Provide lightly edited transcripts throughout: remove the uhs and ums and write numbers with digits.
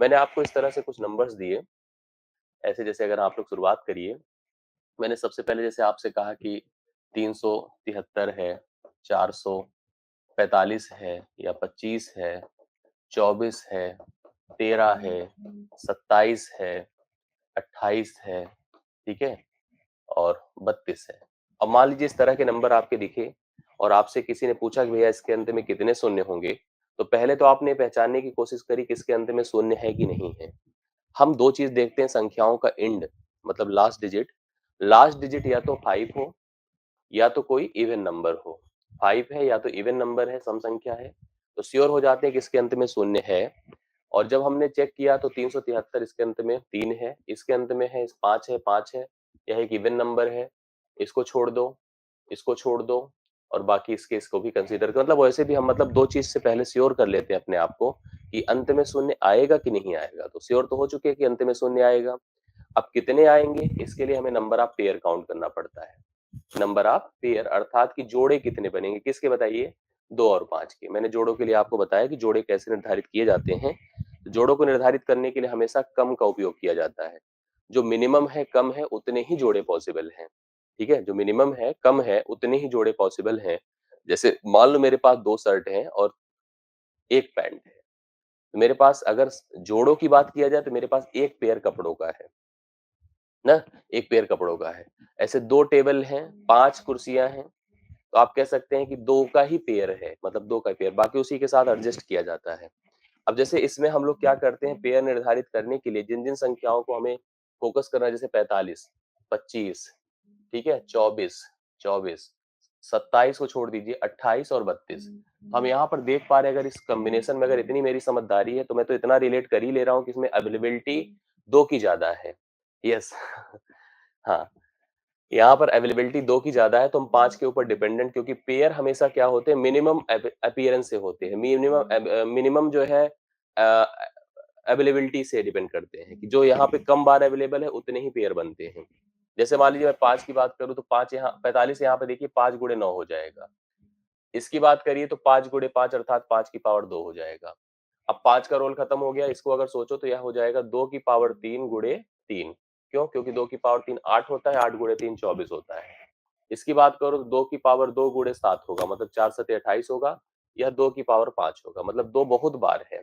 मैंने आपको इस तरह से कुछ नंबर्स दिए, ऐसे जैसे अगर आप लोग शुरुआत करिए। मैंने सबसे पहले जैसे आपसे कहा कि 373 है, 445 है या 25 है, 24 है, 13 है, 27 है, 28 है, ठीक है, और 32 है। अब मान लीजिए इस तरह के नंबर आपके दिखे और आपसे किसी ने पूछा कि भैया इसके अंत में कितने शून्य होंगे, तो पहले तो आपने पहचानने की कोशिश करी कि इसके अंत में शून्य है कि नहीं है। हम दो चीज देखते हैं संख्याओं का एंड, मतलब लास्ट डिजिट। लास्ट डिजिट या तो 5 हो या तो कोई इवन नंबर हो। 5 है या तो इवन नंबर है, सम संख्या है, तो श्योर हो जाते हैं कि इसके अंत में शून्य है। और जब हमने चेक किया तो 373 इसके अंत में 3 है, इसके अंत में है 5 है, यह एक इवन नंबर है, इसको छोड़ दो, इसको छोड़ दो, और बाकी इसको भी कंसीडर कर, मतलब वैसे भी हम मतलब दो चीज से पहले श्योर कर लेते हैं अपने आप को कि अंत में शून्य आएगा कि नहीं आएगा। तो श्योर तो हो चुके हैं कि अंत में शून्य आएगा। अब कितने आएंगे, इसके लिए हमें नंबर ऑफ पेयर काउंट करना पड़ता है। नंबर ऑफ पेयर अर्थात कि जोड़े कितने बनेंगे, किसके बताइए, 2 और 5 के। मैंने जोड़ों के लिए आपको बताया कि जोड़े कैसे निर्धारित किए जाते हैं। जोड़ों को निर्धारित करने के लिए हमेशा कम का उपयोग किया जाता है। जो मिनिमम है, कम है, उतने ही जोड़े पॉसिबल हैं। ठीक है, जो मिनिमम है, कम है, उतने ही जोड़े पॉसिबल हैं। जैसे मान लो मेरे पास 2 शर्ट हैं और 1 पैंट है, तो मेरे पास अगर जोड़ों की बात किया जाए तो मेरे पास 1 पेयर कपड़ों का है ना, 1 पेयर कपड़ों का है। ऐसे 2 टेबल हैं, 5 कुर्सियां हैं, तो आप कह सकते हैं कि 2 का ही पेयर है, मतलब 2 का पेयर, बाकी उसी के साथ एडजस्ट किया जाता है। अब जैसे इसमें हम लोग क्या करते हैं, पेयर निर्धारित करने के लिए जिन जिन संख्याओं को हमें फोकस करना है, जैसे 45, 25, ठीक है, 24, 24, 27 को छोड़ दीजिए, 28 और 32। हम यहाँ पर देख पा रहे हैं, अगर इस कॉम्बिनेशन में अगर इतनी मेरी समझदारी है तो मैं तो इतना रिलेट कर ही ले रहा हूँ कि इसमें अवेलेबिलिटी 2 की ज्यादा है। यस हाँ, यहाँ पर अवेलेबिलिटी 2 की ज्यादा है, तो हम 5 के ऊपर डिपेंडेंट, क्योंकि पेयर हमेशा क्या होते हैं, मिनिमम अपीयरेंस से होते हैं। मिनिमम जो है अवेलेबिलिटी से डिपेंड करते हैं कि जो यहाँ पे कम बार अवेलेबल है उतने ही पेयर बनते हैं। जैसे मान लीजिए मैं 5 की बात करूं तो 5 यहाँ 45, यहाँ पे देखिए 5 गुणे 9 हो जाएगा। इसकी बात करिए तो 5 गुणे 5 अर्थात 5 की पावर 2 हो जाएगा। अब 5 का रोल खत्म हो गया, इसको अगर सोचो तो यह हो जाएगा 2 की पावर 3 गुणे 3। क्यों? क्योंकि 2 की पावर 3 8 होता है, 8 गुणे 3 24 होता है। इसकी बात करो तो 2 की पावर 2 गुणे 7 होगा, मतलब 4 सते 28 होगा। यह 2 की पावर 5 होगा, मतलब 2 बहुत बार है।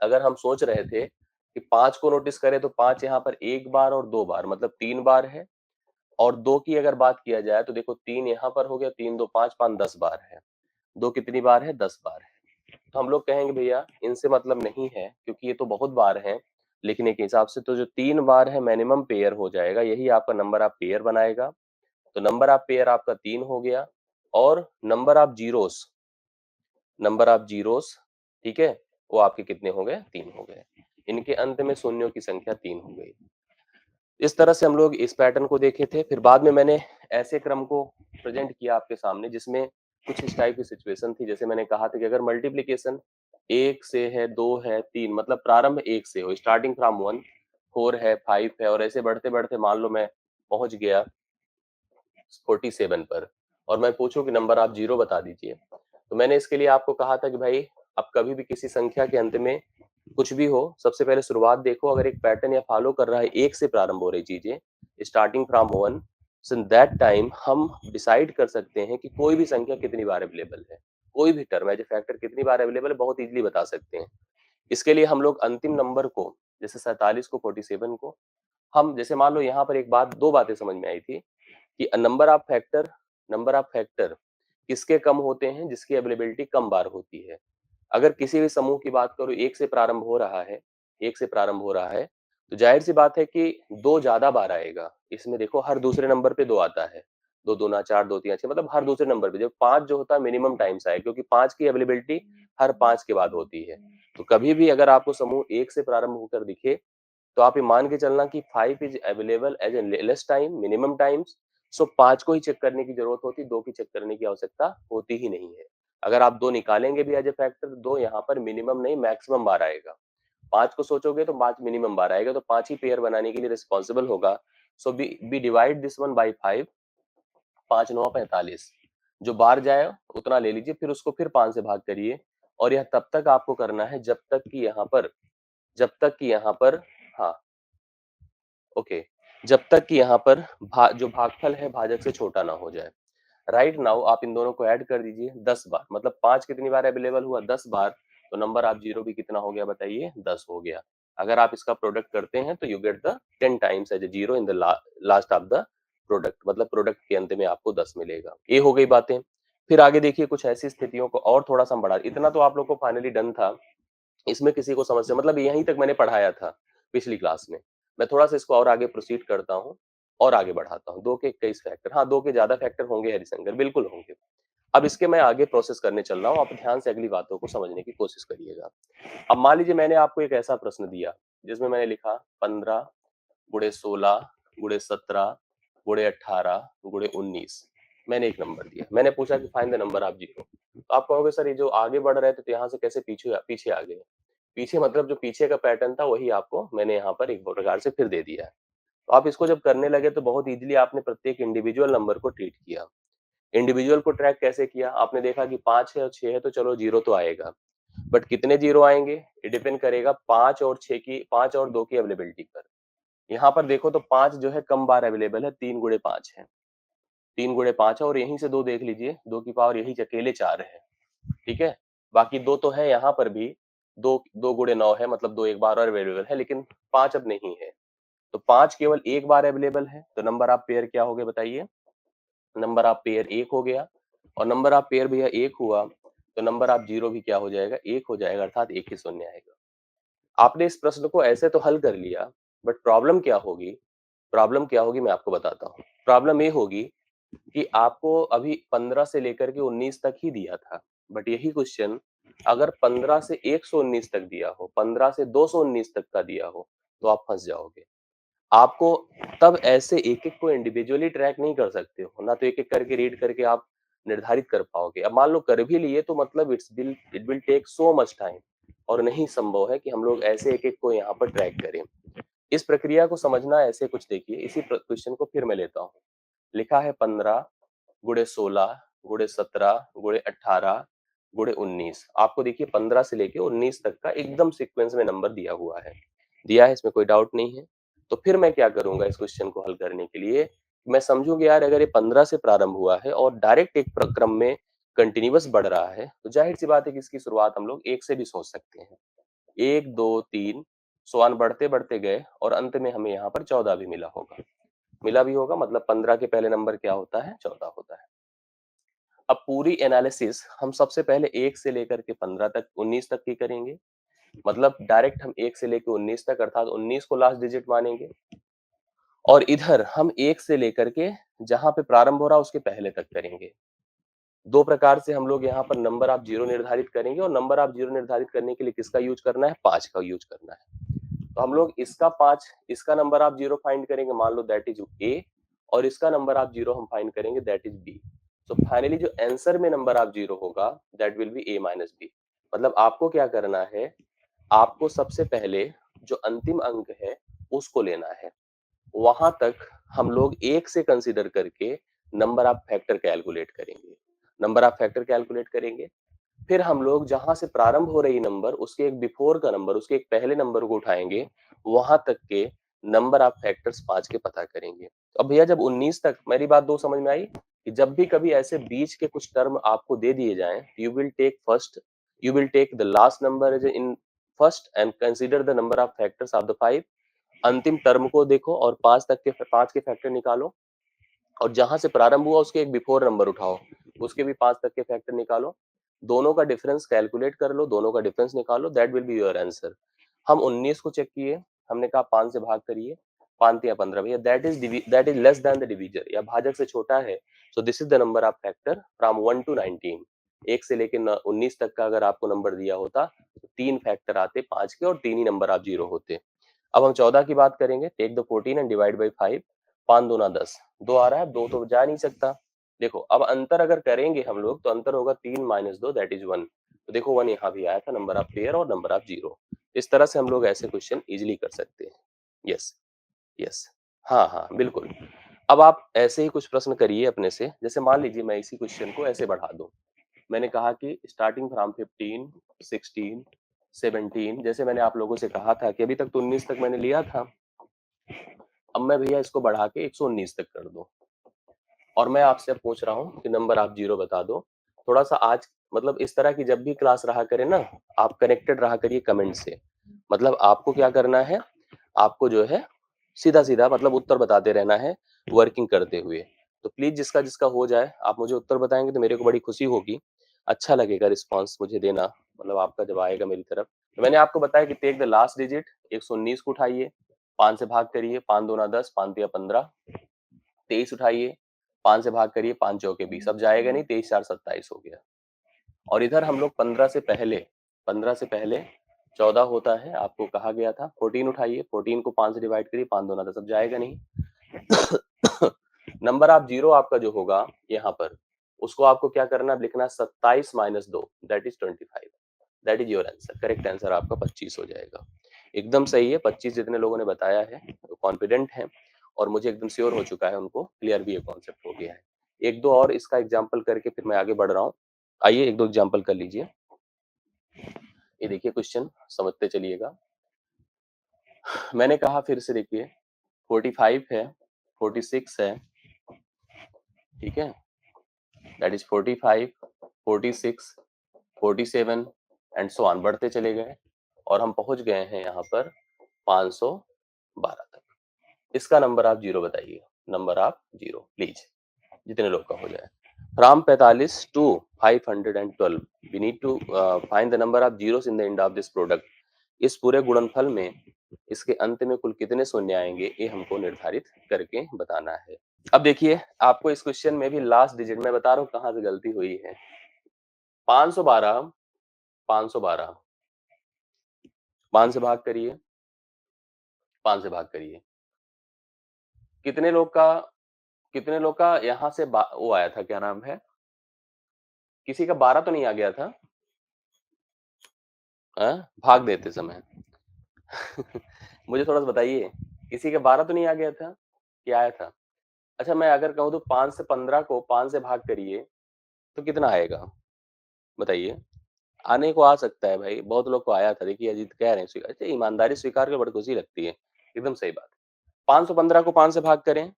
अगर हम सोच रहे थे कि 5 को नोटिस करें तो 5 यहाँ पर 1 बार और 2 बार, मतलब 3 बार है। और 2 की अगर बात किया जाए तो देखो 3 यहाँ पर हो गया, 3 2 5 5 10 बार है। 2 कितनी बार है, 10 बार है। तो हम लोग कहेंगे भैया इनसे मतलब नहीं है, क्योंकि ये तो बहुत बार है। लेकिन एक हिसाब से तो जो 3 बार है मिनिमम पेयर हो जाएगा, यही आपका नंबर ऑफ पेयर बनाएगा। तो नंबर ऑफ पेयर आपका 3 हो गया। और नंबर ऑफ जीरोस, ठीक है, वो आपके कितने हो गए, 3 हो गए। इनके अंत में शून्यों की संख्या 3 हो गई। इस तरह से हम लोग इस पैटर्न को देखे थे। फिर बाद में मैंने ऐसे क्रम को प्रेजेंट किया आपके सामने जिसमें कुछ इस टाइप की सिचुएशन थी। जैसे मैंने कहा था कि अगर मल्टीप्लीकेशन 1 से है, 2 है, 3, मतलब प्रारंभ 1 से हो, स्टार्टिंग फ्रॉम 1, 4 है, 5 है, और ऐसे बढ़ते बढ़ते मान लो मैं पहुंच गया 47 पर, और मैं पूछूं कि नंबर आप जीरो बता दीजिए। तो मैंने इसके लिए आपको कहा था कि भाई अब कभी भी किसी संख्या के अंत में कुछ भी हो, सबसे पहले शुरुआत देखो, अगर एक पैटर्न या फॉलो कर रहा है, 1 से प्रारंभ हो रही चीजें, starting from 1, so in that time हम डिसाइड कर सकते हैं कि कोई भी संख्या कितनी बार अवेलेबल है, कोई भी टर्म एज ए फैक्टर कितनी बार अवेलेबल है, बहुत इजीली बता सकते हैं। इसके लिए हम लोग अंतिम नंबर को, जैसे 47 को, 47 को, हम जैसे मान लो यहाँ पर एक बात, दो बातें समझ में आई थी कि नंबर ऑफ फैक्टर किसके कम होते हैं, जिसकी अवेलेबिलिटी कम बार होती है। अगर किसी भी समूह की बात करो, एक से प्रारंभ हो रहा है, एक से प्रारंभ हो रहा है, तो जाहिर सी बात है कि दो ज्यादा बार आएगा। इसमें देखो हर दूसरे नंबर पे दो आता है, दो दूना चार, दो तीन छह, मतलब हर दूसरे नंबर पे। जब पांच जो होता है मिनिमम टाइम्स आए, क्योंकि पांच की अवेलेबिलिटी हर पांच के बाद होती है। तो कभी भी अगर आपको समूह एक से प्रारंभ होकर दिखे तो आप ये मान के चलना कि 5 is available as a less time, minimum times. So 5 को ही चेक करने की जरूरत होती, दो की चेक करने की आवश्यकता होती ही नहीं है। अगर आप दो निकालेंगे भी एज ए फैक्टर, दो यहाँ पर मिनिमम नहीं मैक्सिमम बार आएगा। 5 को सोचोगे तो 5 मिनिमम बार आएगा, तो 5 ही पेयर बनाने के लिए रिस्पॉन्सिबल होगा। So B divide this one by 5, 5 9 45, जो बार जाए उतना ले लीजिए, फिर उसको फिर 5 से भाग करिए। और यह तब तक आपको करना है जब तक कि यहाँ पर जब तक कि यहाँ पर, हाँ, ओके, जब तक कि यहाँ पर जो भागफल है भाजक से छोटा ना हो जाए। राइट नाउ आप इन दोनों को ऐड कर दीजिए 10 बार, मतलब 5 कितनी बार अवेलेबल हुआ, 10 बार, तो नंबर ऑफ जीरो भी कितना हो गया बताइए, 10 हो गया। अगर आप इसका प्रोडक्ट करते हैं तो you get the 10 times as a zero in the last of the product, मतलब प्रोडक्ट के अंत में आपको 10 मिलेगा। ये हो गई बातें। फिर आगे देखिए कुछ ऐसी स्थितियों को और थोड़ा सा हम बढ़ा, इतना तो आप लोग को फाइनली डन था। इसमें किसी को समस्या, मतलब यहीं तक मैंने पढ़ाया था पिछली क्लास में। मैं थोड़ा सा इसको और आगे प्रोसीड करता हूँ और आगे बढ़ाता हूँ। 2 के 21 फैक्टर, हाँ, 2 के ज्यादा फैक्टर होंगे हरिशंकर, बिल्कुल होंगे। अब इसके मैं आगे प्रोसेस करने चल रहा हूँ, आप ध्यान से अगली बातों को समझने की कोशिश करिएगा। अब मान लीजिए मैंने आपको एक ऐसा प्रश्न दिया जिसमें मैंने लिखा 15 गुणे 16 गुणे 17 गुणे 18 गुणे 19, मैंने एक नंबर दिया, मैंने पूछा कि find the number of zero. तो आप कहोगे सर ये जो आगे बढ़ रहे थे तो यहाँ से कैसे पीछे पीछे आ गए? पीछे मतलब जो पीछे का पैटर्न था वही आपको मैंने यहाँ पर एक प्रकार से फिर दे दिया है। तो आप इसको जब करने लगे तो बहुत इजीली आपने प्रत्येक इंडिविजुअल नंबर को ट्रीट किया। इंडिविजुअल को ट्रैक कैसे किया? आपने देखा कि 5 है और 6 है तो चलो जीरो तो आएगा। बट कितने जीरो आएंगे? ये डिपेंड करेगा 5 और 6 की, 5 और 2 की अवेलेबिलिटी पर। यहाँ पर देखो तो 5 जो है कम बार अवेलेबल है, 3 गुणे 5 है। 3 गुणे 5 है और यहीं से 2 देख लीजिए, 2 की पावर यही अकेले 4 है। ठीक है? बाकी 2 तो है यहाँ पर भी, 2 2 गुणे 9 है, मतलब 2 एक बार और अवेलेबल है, लेकिन 5 अब नहीं है। तो 5 केवल एक बार अवेलेबल है, तो नंबर ऑफ पेयर क्या हो गए बताइए? नंबर ऑफ पेयर 1 हो गया, और नंबर ऑफ पेयर भैया 1 हुआ, तो नंबर ऑफ जीरो भी क्या हो जाएगा? 1 हो जाएगा, अर्थात एक ही शून्य आएगा। आपने इस प्रश्न को ऐसे तो हल कर लिया, बट प्रॉब्लम क्या होगी? प्रॉब्लम क्या होगी मैं आपको बताता हूँ। प्रॉब्लम ये होगी कि आपको अभी 15 से लेकर के 19 तक ही दिया था, बट यही क्वेश्चन अगर 15 से 119 तक दिया हो, 15 से 219 तक का दिया हो, तो आप फंस जाओगे। आपको तब ऐसे एक-एक को इंडिविजुअली ट्रैक नहीं कर सकते हो, ना तो एक-एक करके रीड करके आप निर्धारित कर पाओगे। अब मान लो कर भी लिए तो मतलब it will take so much time, और नहीं संभव है कि हम लोग ऐसे एक-एक को यहाँ पर ट्रैक करें। इस प्रक्रिया को समझना ऐसे कुछ देखिए, इसी क्वेश्चन को फिर मैं लेता हूँ। लिखा है 15 गुणे 16 गुणे 17 गुणे 18 गुणे 19। आपको देखिए 15 से लेके 19 तक का एकदम सीक्वेंस में नंबर दिया हुआ है। दिया है, इसमें कोई डाउट नहीं है। तो फिर मैं क्या करूंगा इस क्वेश्चन को हल करने के लिए? मैं समझूंगा यार अगर ये 15 से प्रारंभ हुआ है और डायरेक्ट एक क्रम में कंटिन्यूअस बढ़ रहा है, तो जाहिर सी बात है कि इसकी शुरुआत हम लोग 1 से भी सोच सकते हैं। 1 2 3 सो बढ़ते बढ़ते गए और अंत में हमें यहाँ पर 14 भी मिला होगा। मिला भी होगा, मतलब 15 के पहले नंबर क्या होता है? 14 होता है। अब पूरी एनालिसिस हम सबसे पहले 1 से लेकर के 15 तक, 19 तक की करेंगे। मतलब डायरेक्ट हम 1 से लेकर 19 तक, अर्थात 19 को लास्ट डिजिट मानेंगे, और इधर हम 1 से लेकर के जहां पे प्रारंभ हो रहा है उसके पहले तक करेंगे। दो प्रकार से हम लोग यहाँ पर नंबर ऑफ जीरो निर्धारित करेंगे, और नंबर ऑफ जीरो निर्धारित करने के लिए किसका यूज करना है? 5 का यूज करना है। तो हम लोग इसका 5, इसका नंबर ऑफ जीरो फाइंड करेंगे, मान लो दैट इज ए, और इसका नंबर ऑफ जीरो हम फाइंड करेंगे, that is B. So finally जो आंसर में नंबर ऑफ जीरो होगा that will be A minus B. मतलब आपको क्या करना है? आपको सबसे पहले जो अंतिम अंक है उसको लेना है, वहां तक हम लोग एक से कंसीडर करके नंबर ऑफ फैक्टर कैलकुलेट करेंगे। नंबर ऑफ फैक्टर कैलकुलेट करेंगे, फिर हम लोग जहां से प्रारंभ हो रही नंबर उसके एक बिफोर का नंबर, उसके एक पहले नंबर को उठाएंगे, वहां तक के नंबर ऑफ फैक्टर्स 5 के पता करेंगे। तो अब भैया जब 19 तक, मेरी बात दो समझ में आई कि जब भी कभी ऐसे बीच के कुछ टर्म आपको दे दिए जाएं, you will take the last number as in first and consider the number of factors of the 5। अंतिम टर्म को देखो और 5 के फैक्टर निकालो, और जहां से प्रारंभ हुआ उसके एक बिफोर नंबर उठाओ, उसके भी 5 तक के फैक्टर निकालो, दोनों का डिफरेंस कैलकुलेट कर लो, दोनों का डिफरेंस निकालो, that will be your answer. हम 19 को चेक किए, हमने कहा 5 से भाग करिए, 5 या 15 भैया that is less than the divisor, या भाजक से छोटा है। So this is the number of factor from 1 to 19। 1 से लेकर 19 तक का अगर आपको नंबर दिया होता तो 3 फैक्टर आते 5 के, और 3 ही नंबर ऑफ जीरो होते। अब हम 14 की बात करेंगे, take the 14 and divide by 5। 5 दूना 10, 2 आ रहा है, 2 तो जा नहीं सकता। देखो अब अंतर अगर करेंगे हम लोग तो अंतर होगा 3 माइनस 2 दैट इज 1। तो देखो 1 यहाँ भी आया था, नंबर ऑफ पेयर और नंबर ऑफ जीरो। इस तरह से हम लोग ऐसे क्वेश्चन इजिली कर सकते हैं। यस, यस, हाँ हाँ बिल्कुल। अब आप ऐसे ही कुछ प्रश्न करिए अपने से, जैसे मान लीजिए मैं इसी क्वेश्चन को ऐसे बढ़ा दूं। मैंने कहा कि स्टार्टिंग फ्रॉम 15 16 17, जैसे मैंने आप लोगों से कहा था कि अभी तक तो 19 तक मैंने लिया था, अब मैं भैया इसको बढ़ा के 119 तक कर दूं, और मैं आपसे अब पूछ रहा हूँ कि नंबर आप जीरो बता दो। थोड़ा सा आज मतलब इस तरह की जब भी क्लास रहा करे ना, आप कनेक्टेड रहा करिए कमेंट से। मतलब आपको क्या करना है, आपको जो है सीधा सीधा मतलब उत्तर बताते रहना है वर्किंग करते हुए। तो प्लीज जिसका जिसका हो जाए आप मुझे उत्तर बताएंगे तो मेरे को बड़ी खुशी होगी, अच्छा लगेगा रिस्पॉन्स मुझे देना, मतलब आपका जब आएगा मेरी तरफ। तो मैंने आपको बताया कि टेक द लास्ट डिजिट 119 को उठाइए, 5 से भाग करिए, 5 दूना 10, 5 तिया 15, 23 उठाइए, 5 से भाग करिए, 5 चौके 20, अब जाएगा नहीं, 23 4 27 हो गया। और इधर हम लोग 15 से पहले 14 होता है, आपको कहा गया था। 14 उठाइए, 14 को 5 से डिवाइड करिए, 5 दूना 10, अब जाएगा नहीं। नंबर आप जीरो आपका जो होगा यहाँ पर, उसको आपको क्या करना है, लिखना 27 minus 2, that is 25, that is your answer. Correct answer आपका 25 हो जाएगा। एकदम सही है, 25 जितने लोगों ने बताया है कॉन्फिडेंट है, और मुझे एकदम श्योर हो चुका है, उनको क्लियर भी ये कॉन्सेप्ट हो गया है। एक दो और इसका एग्जाम्पल करके फिर मैं आगे बढ़ रहा हूँ। आइए एक दो एग्जाम्पल कर लीजिए। ये देखिए क्वेश्चन समझते चलिएगा। मैंने कहा फिर से देखिए, 45 है, 46 है, ठीक है, that is 45, 46, 47 and so on, बढ़ते चले गए और हम पहुंच गए हैं यहाँ पर 512 तक। इसका नंबर आप जीरो बताइए, नंबर आप जीरो प्लीज, जितने लोग का हो जाए। From 45 to 512 we need to find the number of zeros in the end of this product. इस पूरे गुणनफल में इसके अंत में कुल कितने शून्य आएंगे, ये हमको निर्धारित करके बताना है। अब देखिए, आपको इस क्वेश्चन में भी लास्ट डिजिट मैं बता रहा हूँ कहाँ से गलती हुई है। 512, 512, 5 से भाग करिए, 5 से भाग करिए। कितने लोग का, कितने लोग का यहाँ से वो आया था, क्या नाम है, किसी का 12 तो नहीं आ गया था? भाग देते समय। मुझे थोड़ा सा बताइए, किसी का 12 तो नहीं आ गया था, क्या आया था? अच्छा, मैं अगर कहूँ तो 5 से 15 को 5 से भाग करिए तो कितना आएगा, बताइए। आने को आ सकता है भाई, बहुत लोग को आया था, देखिए अजीत कह रहे हैं स्वीकार, अच्छा ईमानदारी स्वीकार कर बड़ी खुशी लगती है, एकदम सही बात। 515 को 5 से भाग करें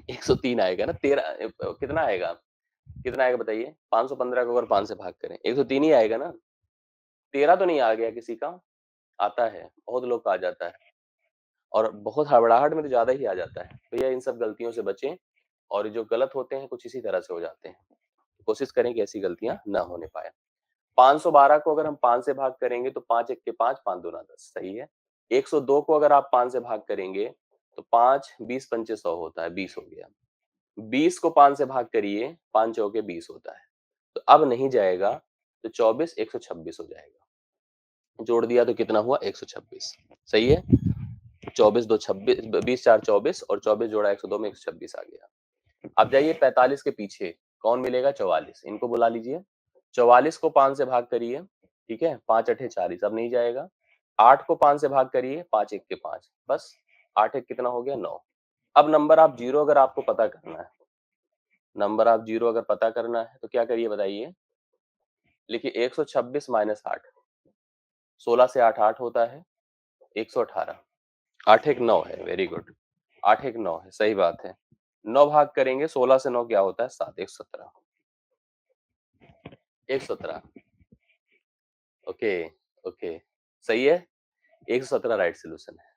103 आएगा ना, 13 कितना आएगा, कितना आएगा बताइए, 515 को अगर 5 से भाग करें 103 ही आएगा ना। 13 तो नहीं आ गया किसी का, आता है, बहुत लोग का आ जाता है, और बहुत हड़बड़ाहट में तो ज्यादा ही आ जाता है। भैया इन सब गलतियों से बचें, और जो गलत होते हैं कुछ इसी तरह से हो जाते हैं, कोशिश करें कि ऐसी गलतियां ना होने पाए। 512 को अगर हम 5 से भाग करेंगे तो 5 एक के 5, 5 दूना 10, सही है। 102 को अगर आप 5 से भाग करेंगे तो 5 20 पंचे 100 होता है, 20 हो गया। 20 को 5 से भाग करिए, 5 चौके 20 होता है, तो अब नहीं जाएगा, तो 24 126 हो जाएगा। जोड़ दिया तो कितना हुआ, 126, सही है। 24 2 26, 20 4 24, और 24 जोड़ा 102 में 126 आ गया। अब जाइए 45 के पीछे कौन मिलेगा, 44, इनको बुला लीजिए। 44 को 5 से भाग करिए, ठीक है, 5 अठे 40, अब नहीं जाएगा। 8 को 5 से भाग करिए, 5 एक के 5, बस 8 एक कितना हो गया, 9। अब नंबर आप जीरो अगर आपको पता करना है, नंबर आप जीरो अगर पता करना है तो क्या करिए बताइए, लिखिए 126 माइनस 8, 16 से 8 8 होता है, 118, 8 एक 9 है, वेरी गुड, 8 एक 9 है, सही बात है। 9 भाग करेंगे, 16 से 9 क्या होता है, 7, 117, 117, ओके, ओके, सही है, 117 राइट सॉल्यूशन है।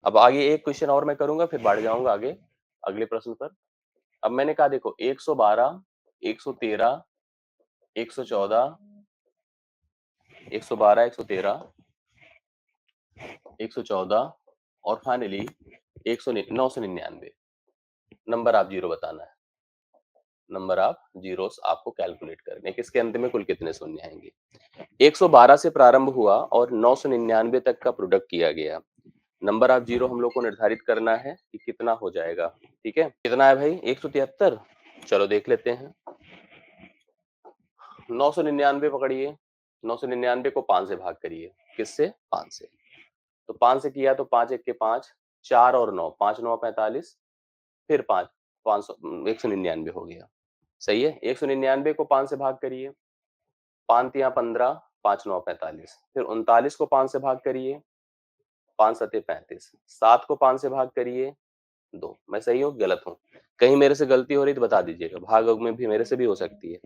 अब आगे एक क्वेश्चन और मैं करूंगा, फिर बढ़ जाऊंगा आगे अगले प्रश्न पर। अब मैंने कहा देखो 112, 113, 114, 112, 113, 114 और फाइनली 999, नंबर आप जीरो बताना है। नंबर आप जीरोस आपको कैलकुलेट करने, किसके अंत में कुल कितने शून्य आएंगे। 112 से प्रारंभ हुआ और 999 तक का प्रोडक्ट किया गया। नंबर ऑफ जीरो हम लोग को निर्धारित करना है कि कितना हो जाएगा, ठीक है, कितना है भाई, 173। चलो देख लेते हैं। 999 पकड़िए, 999 को 5 से भाग करिए, किससे, 5 से, तो 5 से किया तो 5 एक के 5, 4 और 9, 5 9 45, फिर 5, 500 199 हो गया, सही है। 199 को 5 से भाग करिए, 5 तिया 15, 5 9 45, फिर 39 को 5 से भाग करिए, 5 सते 35, 7 को 5 से भाग करिए 2। मैं सही हूँ गलत हूँ? कहीं मेरे से गलती हो रही तो बता दीजिएगा, भाग में भी मेरे से भी हो सकती है।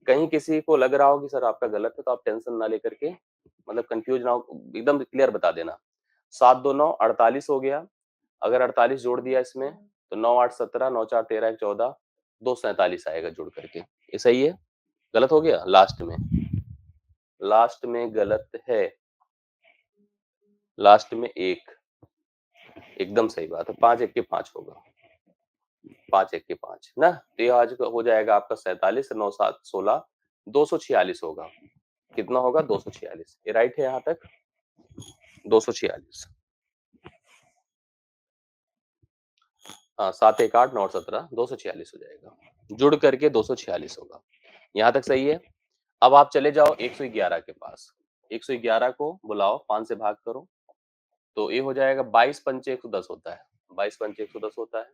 कहीं किसी को लग रहा हो कि सर आपका गलत है तो आप टेंशन ना लेकर के मतलब कंफ्यूज ना हो, एकदम क्लियर बता देना। 7 2 9 48 हो गया, अगर 48 जोड़ दिया इसमें तो 9 8 17, 9 4 13 1 14, 2 47 आएगा जुड़ करके। ये सही है? गलत हो गया? लास्ट में गलत है, लास्ट में 1 एकदम सही बात है, 5 1 के 5 होगा, 5 1 के 5 ना, तो ये आज हो जाएगा आपका 47, 9 7 16, 246 होगा। कितना होगा? 246। ये राइट है यहाँ तक? 246। हाँ, 7 1 8 9 और 17, 246 हो जाएगा, जुड़ करके 246 होगा। यहाँ तक सही है? अब आप चले जाओ 111 के पास, 111 को बुलाओ, 5 से भाग करो, तो ये हो जाएगा 22 पंचे 110 होता है, 22 पंचे 110 होता है।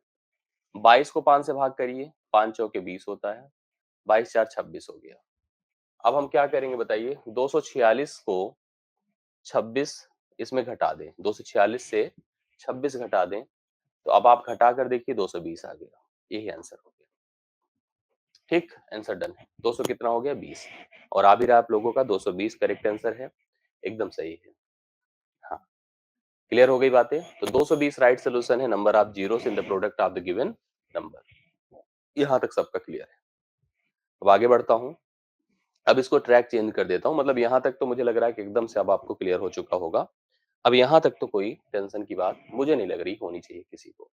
22 को 5 से भाग करिए, 5 चौके 20 होता है, 22 4 26 हो गया। अब हम क्या करेंगे बताइए? 246 को 26 इसमें घटा दें, 246 से 26 घटा दें, तो अब आप घटा कर देखिए 220 आ गया। यही आंसर हो गया। ठीक, आंसर डन है। 200 कितना हो गया? 20, और आ भी रहा आप लोगों का 220 करेक्ट आंसर है, एकदम सही है। हाँ, क्लियर हो गई बातें? तो 220 राइट सोल्यूशन है, number of zeros in the product of the given number. यहाँ तक सबका क्लियर है। अब आगे बढ़ता हूँ, अब इसको ट्रैक चेंज कर देता हूँ, मतलब यहाँ तक तो मुझे लग रहा है कि एकदम से अब आपको क्लियर हो चुका होगा। अब यहाँ तक तो कोई टेंशन की बात मुझे नहीं लग रही होनी चाहिए किसी को।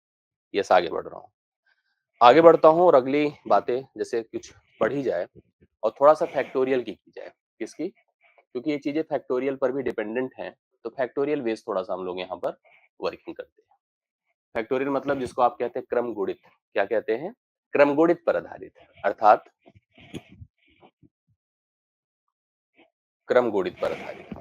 यस, आगे बढ़ रहा हूँ, आगे बढ़ता हूँ और अगली बातें जैसे कुछ पढ़ी जाए और थोड़ा सा फैक्टोरियल की जाए। किसकी? क्योंकि ये चीजें फैक्टोरियल पर भी डिपेंडेंट हैं, तो फैक्टोरियल बेस थोड़ा सा हम लोग यहाँ पर वर्किंग करते हैं। फैक्टोरियल मतलब जिसको आप कहते हैं क्रम गुणित, क्या कहते हैं? क्रम गुणित पर आधारित, अर्थात क्रम गुणित पर आधारित।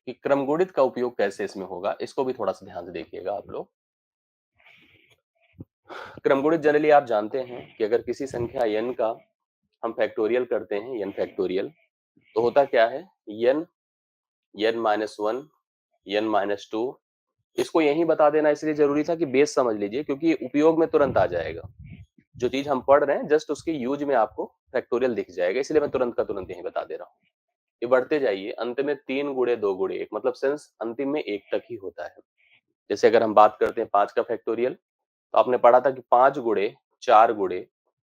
कि क्रम गुणित का उपयोग कैसे इसमें होगा, इसको भी थोड़ा सा ध्यान से देखिएगा आप लोग। क्रम गुणित जनरली आप जानते हैं कि अगर किसी संख्या n का हम फैक्टोरियल करते हैं, n फैक्टोरियल, तो होता क्या है? n n-1 n-2, इसको यही बता देना इसलिए जरूरी था कि बेस समझ लीजिए, क्योंकि उपयोग में तुरंत आ जाएगा। जो चीज हम पढ़ रहे हैं जस्ट उसके यूज में आपको फैक्टोरियल दिख जाएगा, इसलिए मैं तुरंत का तुरंत यही बता दे रहा हूँ। ये बढ़ते जाइए, अंत में 3 गुणे 2 गुणे 1, मतलब सेंस अंतिम में 1 तक ही होता है। जैसे अगर हम बात करते हैं 5 का फैक्टोरियल, तो आपने पढ़ा था कि 5 गुणे 4 गुणे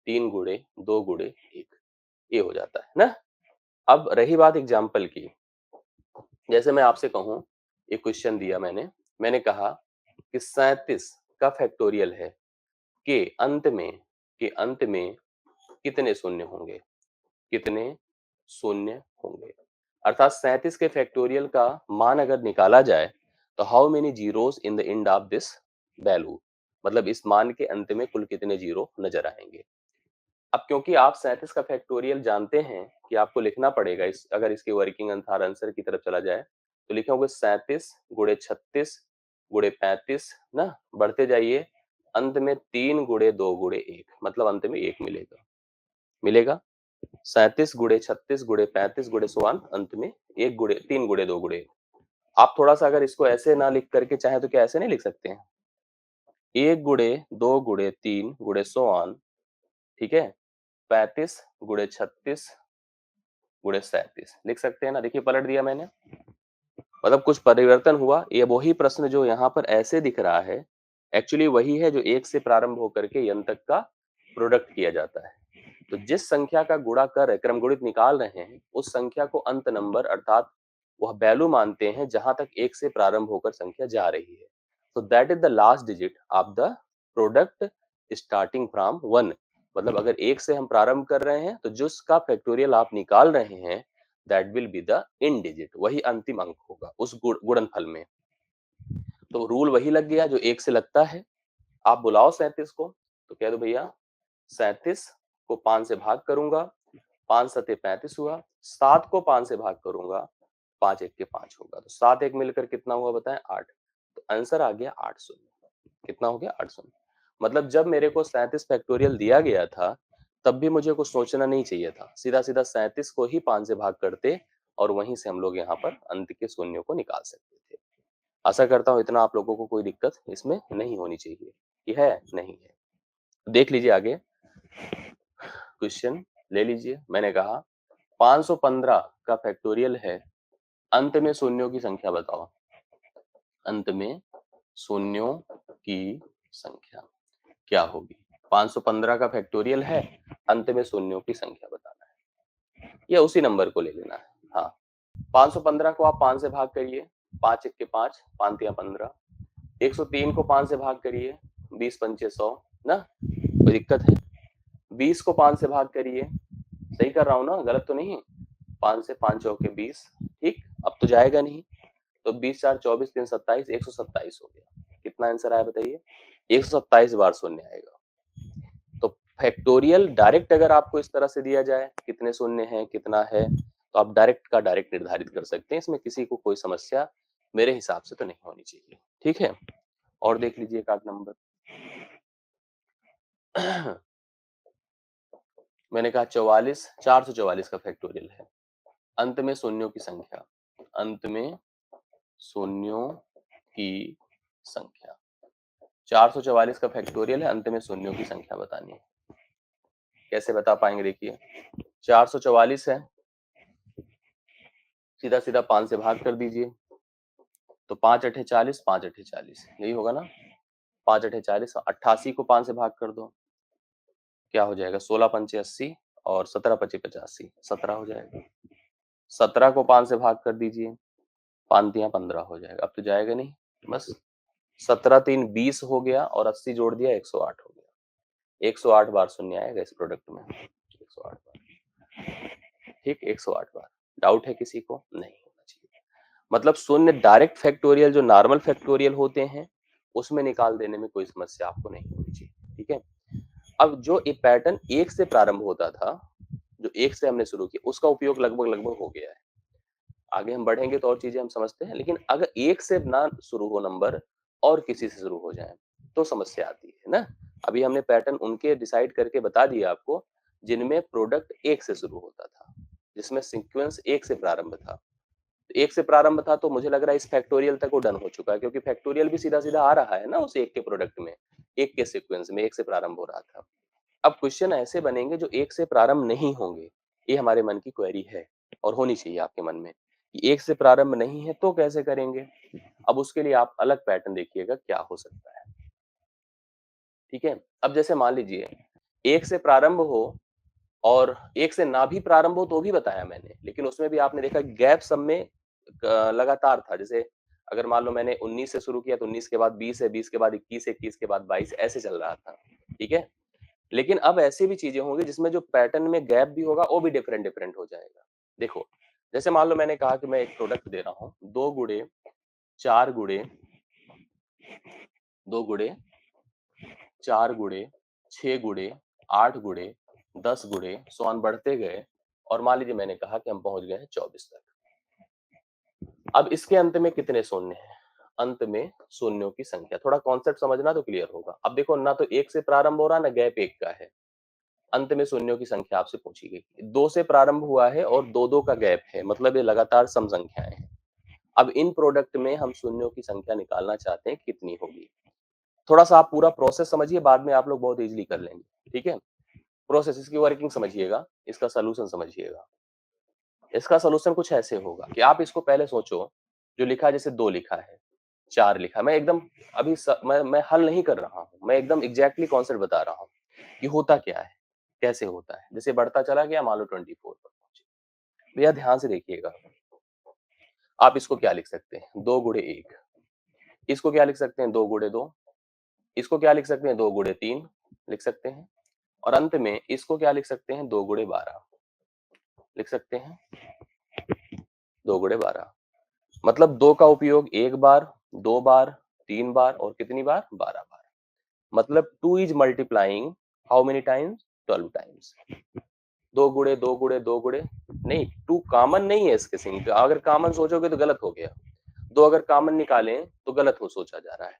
3 गुणे 2 गुणे 1, ये हो जाता है ना। अब रही बात एग्जाम्पल की, जैसे मैं आपसे कहूं, एक क्वेश्चन दिया मैंने कहा कि 37 का फैक्टोरियल है, के अंत में कितने शून्य होंगे? कितने शून्य होंगे? अर्थात 37 के फैक्टोरियल का मान अगर निकाला जाए तो how many zeros in the end of this value, मतलब इस मान के अंत में कुल कितने जीरो नजर आएंगे। अब क्योंकि आप 37 का फैक्टोरियल जानते हैं कि आपको लिखना पड़ेगा, इस अगर इसके वर्किंग अनुसार आंसर की तरफ चला जाए तो लिखोगे 37 गुणे 36 गुणे 35 ना, बढ़ते जाइए, अंत में 3 गुणे 2 गुणे 1, मतलब अंत में 1 मिलेगा। मिलेगा 37 गुणे 36 गुणे 35 गुणे सोआन, अंत में 1 गुणे 3 गुणे 2 गुणे 1। आप थोड़ा सा अगर इसको ऐसे ना लिख करके चाहे तो क्या ऐसे नहीं लिख सकते हैं? 1 गुणे 2 गुणे 3 गुणे सोआन, ठीक है, 35 गुणे 36 गुणे 37 लिख सकते हैं ना। देखिए पलट दिया मैंने, मतलब कुछ परिवर्तन हुआ। ये वही प्रश्न जो यहाँ पर ऐसे दिख रहा है, एक्चुअली वही है जो 1 से प्रारंभ होकर के n तक का प्रोडक्ट किया जाता है। तो जिस संख्या का गुणा कर क्रम गुणित निकाल रहे हैं, उस संख्या को अंत नंबर अर्थात वह वैल्यू मानते हैं जहां तक 1 से प्रारंभ होकर संख्या जा रही है। तो that is the last digit of the product starting from 1, मतलब अगर 1 से हम प्रारंभ कर रहे हैं तो जिसका फैक्टोरियल आप निकाल रहे हैं that will be the in digit, वही अंतिम अंक होगा उस गुणनफल में। तो रूल वही लग गया जो 1 से लगता है। आप बुलाओ 37 को, तो कह दो भैया 37 को 5 से भाग करूंगा, 5 सते 35 हुआ, 7 को 5 से भाग करूंगा, 5 1 के 5 होगा, तो 7 1 मिलकर कितना हुआ बताएं? 8। तो आंसर आ गया 8 शून्य। कितना हो गया? 8 शून्य। मतलब जब मेरे को 37 फैक्टोरियल दिया गया था, तब भी मुझे कुछ सोचना नहीं चाहिए था, सीधा सीधा 37 को ही 5 से भाग करते और वहीं से हम लोग यहाँ पर अंत के शून्यों को निकाल सकते थे। आशा करता हूँ इतना आप लोगों को कोई दिक्कत इसमें नहीं होनी चाहिए, कि है नहीं है। देख लीजिए आगे क्वेश्चन ले लीजिए। मैंने कहा 515 का फैक्टोरियल है, अंत में शून्यों की संख्या बताओ। अंत में शून्यों की संख्या क्या होगी? 515 का फैक्टोरियल है, अंत में शून्यों की संख्या बताना है या उसी नंबर को ले लेना है। हाँ, 515 को आप 5 से भाग करिए, 5 1 के 5, 5 तिया 15। 103 को 5 से भाग करिए, 20 पंचे 100 ना, कोई दिक्कत है? 20 को 5 से भाग करिए, सही कर रहा हूं ना, गलत तो नहीं? 5 से 5 चौके 20, ठीक। अब तो जाएगा नहीं, तो 20 4 24 3 27, 127 हो गया। कितना आंसर आया बताइए? 127 बार शून्य आएगा। तो फैक्टोरियल डायरेक्ट अगर आपको इस तरह से दिया जाए, कितने शून्य हैं, कितना है, तो आप डायरेक्ट का डायरेक्ट निर्धारित कर सकते हैं। इसमें किसी को कोई समस्या मेरे हिसाब से तो नहीं होनी चाहिए, ठीक है। और देख लीजिए एक आध नंबर। मैंने कहा 44, 444 का फैक्टोरियल है, अंत में शून्यों की संख्या। अंत में शून्यों की संख्या 444 का फैक्टोरियल है, अंत में शून्यों की संख्या बतानी है। कैसे बता पाएंगे? देखिए 444 है, सीधा सीधा 5 से भाग कर दीजिए, तो 5 अठे 40, 5 अठे 40, यही होगा ना। 5 अठे 40, 88 को 5 से भाग कर दो, क्या हो जाएगा? 16 पंचे 80 और 17 पचे 85, 17 हो जाएगा। 17 को 5 से भाग कर दीजिए, 5 तिया 15 हो जाएगा। अब तो जाएगा नहीं, बस 17 3 20 हो गया और 80 जोड़ दिया, 108 हो गया। 108 बार शून्य आएगा इस प्रोडक्ट में, 108 बार, ठीक, 108 बार। डाउट है किसी को? नहीं होना चाहिए। मतलब शून्य डायरेक्ट फैक्टोरियल जो नॉर्मल फैक्टोरियल होते हैं, उसमें निकाल देने में कोई समस्या आपको नहीं होनी चाहिए, ठीक है। अब जो ये पैटर्न 1 से प्रारंभ होता था, जो 1 से हमने शुरू किया, उसका उपयोग लगभग लगभग हो गया है। आगे हम बढ़ेंगे तो और चीजें हम समझते हैं, लेकिन अगर 1 से ना शुरू हो नंबर और किसी से शुरू हो जाए तो समस्या आती है ना। अभी हमने पैटर्न उनके डिसाइड करके बता दिया आपको जिनमें प्रोडक्ट 1 से शुरू होता था, जिसमें सीक्वेंस 1 से प्रारंभ था। 1 से प्रारंभ था तो मुझे लग रहा है इस फैक्टोरियल तक वो डन हो चुका है, क्योंकि फैक्टोरियल भी सीधा सीधा आ रहा है ना उस 1 के प्रोडक्ट में, 1 के सीक्वेंस में 1 से प्रारंभ हो रहा था। अब क्वेश्चन ऐसे बनेंगे जो 1 से प्रारंभ नहीं होंगे, ये हमारे मन की क्वेरी है और होनी चाहिए आपके मन में कि 1 से प्रारंभ नहीं है तो कैसे करेंगे। अब उसके लिए आप अलग पैटर्न देखिएगा क्या हो सकता है, ठीक है। अब जैसे मान लीजिए 1 से प्रारंभ हो और 1 से ना भी प्रारंभ हो तो भी बताया मैंने, लेकिन उसमें भी आपने देखा गैप सब में लगातार था। जैसे अगर मान लो मैंने 19 से शुरू किया तो 19 के बाद 20 है, 20 के बाद 21 है, 21 के बाद 22, ऐसे चल रहा था, ठीक है। लेकिन अब ऐसी भी चीजें होंगी जिसमें जो पैटर्न में गैप भी होगा वो भी डिफरेंट डिफरेंट हो जाएगा। देखो, जैसे मान लो मैंने कहा कि मैं एक प्रोडक्ट दे रहा हूँ, 2 गुड़े 4 गुड़े 2 गुड़े 4 गुड़े 6 गुड़े 8 गुड़े 10 गुड़े सो बढ़ते गए और मान लीजिए मैंने कहा कि हम पहुंच गए हैं 24 तक। अब इसके अंत में कितने शून्य हैं? अंत में शून्यों की संख्या, थोड़ा कॉन्सेप्ट समझना तो क्लियर होगा। अब देखो ना तो 1 से प्रारंभ हो रहा ना गैप 1 का है, अंत में शून्यों की संख्या आपसे पूछी गई। 2 से प्रारंभ हुआ है और 2-2 का गैप है, मतलब ये लगातार सम संख्याएं हैं। अब इन प्रोडक्ट में हम शून्यों की संख्या निकालना चाहते हैं, कितनी होगी। थोड़ा सा आप पूरा प्रोसेस समझिए, बाद में आप लोग बहुत इजीली कर लेंगे, ठीक है। प्रोसेस, इसकी वर्किंग समझिएगा, इसका सोल्यूशन समझिएगा। इसका सोल्यूशन कुछ ऐसे होगा कि आप इसको पहले सोचो, जो लिखा है जैसे 2 लिखा है, 4 लिखा है, मैं एकदम अभी मैं हल नहीं कर रहा हूँ, मैं एकदम एग्जैक्टली कॉन्सेप्ट बता रहा हूँ कि होता क्या है, कैसे होता है। जैसे बढ़ता चला गया, मान लो 24 पर पहुंचे। भैया ध्यान से देखिएगा, आप इसको क्या लिख सकते हैं? 2 गुड़े 1। इसको क्या लिख सकते हैं? 2 गुड़े 2। इसको क्या लिख सकते हैं? 2 गुड़े 3 लिख सकते हैं। और अंत में इसको क्या लिख सकते हैं? 2 गुड़े 12 लिख सकते हैं। 2 गुड़े 12 मतलब 2 का उपयोग 1 बार, 2 बार, 3 बार और कितनी बार? 12 बार। मतलब 2 is multiplying how many times? 12 times. 2 गुड़े 2 गुड़े 2 गुड़े नहीं, 2 कॉमन नहीं है इसके सिंग का। अगर कॉमन सोचोगे तो गलत हो गया। 2 अगर कॉमन निकालें तो गलत हो सोचा जा रहा है।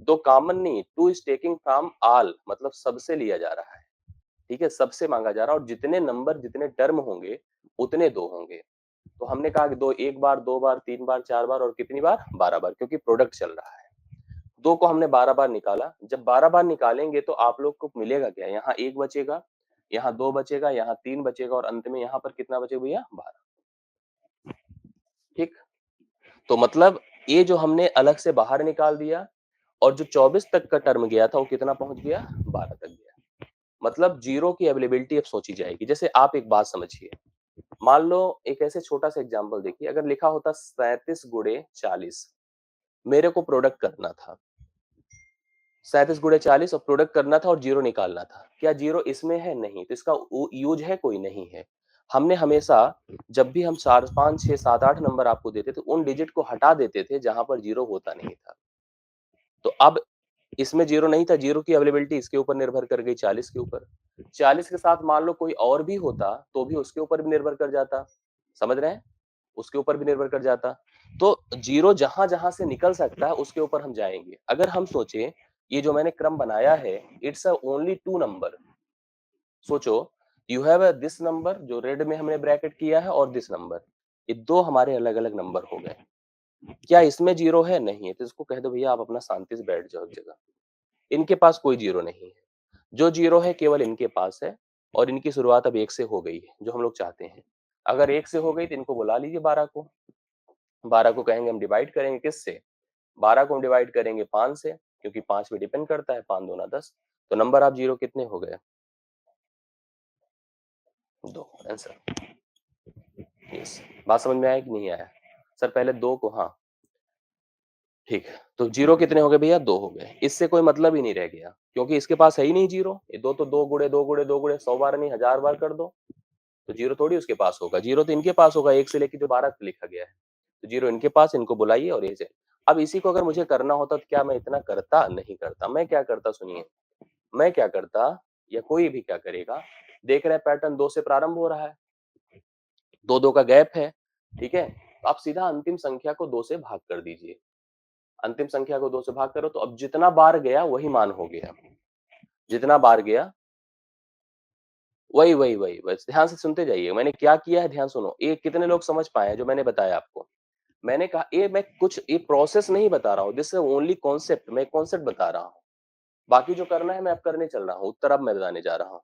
तो कॉमन नहीं, two is taking from all, मतलब सबसे लिया जा रहा है, ठीक है, सबसे मांगा जा रहा है, और जितने नंबर जितने टर्म होंगे उतने दो होंगे। तो हमने कहा कि दो एक बार, दो बार, तीन बार, चार बार, और कितनी बार, 12 बार, क्योंकि प्रोडक्ट चल रहा है। दो को हमने 12 बार निकाला, जब 12 बार निकालेंगे तो आप लोग को मिलेगा क्या, यहाँ एक बचेगा, यहाँ दो बचेगा, यहाँ तीन बचेगा, और अंत में यहाँ पर कितना बचेगा भैया, 12। ठीक, तो मतलब ये जो हमने अलग से बाहर निकाल दिया, और जो 24 तक का टर्म गया था वो कितना पहुंच गया, 12 तक गया। मतलब जीरो की अवेलेबिलिटी अब सोची जाएगी। जैसे आप एक बात समझिए, मान लो एक ऐसे छोटा सा एग्जांपल देखिए, अगर लिखा होता 37 गुणे 40, मेरे को प्रोडक्ट करना था, 37 गुणे 40 और प्रोडक्ट करना था और जीरो निकालना था, क्या जीरो इसमें है, नहीं, तो इसका यूज है, कोई नहीं है। हमने हमेशा, जब भी हम 4 5 6 7 8 नंबर आपको देते थे, उन डिजिट को हटा देते थे जहां पर जीरो होता नहीं था। तो अब इसमें जीरो नहीं था, जीरो की अवेलेबिलिटी इसके ऊपर निर्भर कर गई, 40 के ऊपर। 40 के साथ मान लो कोई और भी होता तो भी उसके ऊपर भी निर्भर कर जाता, समझ रहे हैं, उसके ऊपर भी निर्भर कर जाता। तो जीरो जहां जहां से निकल सकता है उसके ऊपर हम जाएंगे। अगर हम सोचे, ये जो मैंने क्रम बनाया है, it's a only two number. सोचो, यू हैव दिस नंबर जो रेड में हमने ब्रैकेट किया है, और दिस नंबर, ये दो हमारे अलग अलग नंबर हो गए। क्या इसमें जीरो है, नहीं है, तो इसको कह दो भैया आप अपना शांति से बैठ जाओ एक जगह, इनके पास कोई जीरो नहीं है। जो जीरो है केवल इनके पास है, और इनकी शुरुआत अब एक से हो गई है, जो हम लोग चाहते हैं। अगर एक से हो गई तो इनको बुला लीजिए 12 को, 12 को कहेंगे हम डिवाइड करेंगे किससे, 12 को हम डिवाइड करेंगे 5 से, क्योंकि 5 पे डिपेंड करता है, 5 दूना 10। तो नंबर आप जीरो कितने हो गए, 2 आंसर। यस, बात समझ में आया कि नहीं आया, सर पहले दो को, हाँ ठीक है, तो जीरो कितने हो गए भैया, दो हो गए, इससे कोई मतलब ही नहीं रह गया, क्योंकि इसके पास है ही नहीं जीरो, ये दो तो दो गुड़े दो गुड़े दो गुड़े 100 बार नहीं 1000 बार कर दो, तो जीरो थोड़ी उसके पास होगा, जीरो तो इनके पास होगा, एक से लेके जो 12 तक लिखा गया है, तो जीरो इनके पास, इनको बुलाइए और ये से। अब इसी को अगर मुझे करना होता तो क्या मैं इतना करता, नहीं करता, मैं क्या करता सुनिए, मैं क्या करता, या कोई भी क्या करेगा, देख रहे हैं पैटर्न दो से प्रारंभ हो रहा है, दो दो का गैप है, ठीक है, तो आप सीधा अंतिम संख्या को दो से भाग कर दीजिए, अंतिम संख्या को दो से भाग करो, तो अब जितना बार गया वही मान हो गया, जितना बार गया वही वही वही, बस ध्यान से सुनते जाइए, मैंने क्या किया है ध्यान सुनो, ये कितने लोग समझ पाए हैं जो मैंने बताया आपको। मैंने कहा ये मैं कुछ ये प्रोसेस नहीं बता रहा हूँ, दिस इज ओनली कॉन्सेप्ट, मैं कॉन्सेप्ट बता रहा हूँ, बाकी जो करना है मैं अब करने चल रहा हूँ, उत्तर अब मैं बताने जा रहा हूँ।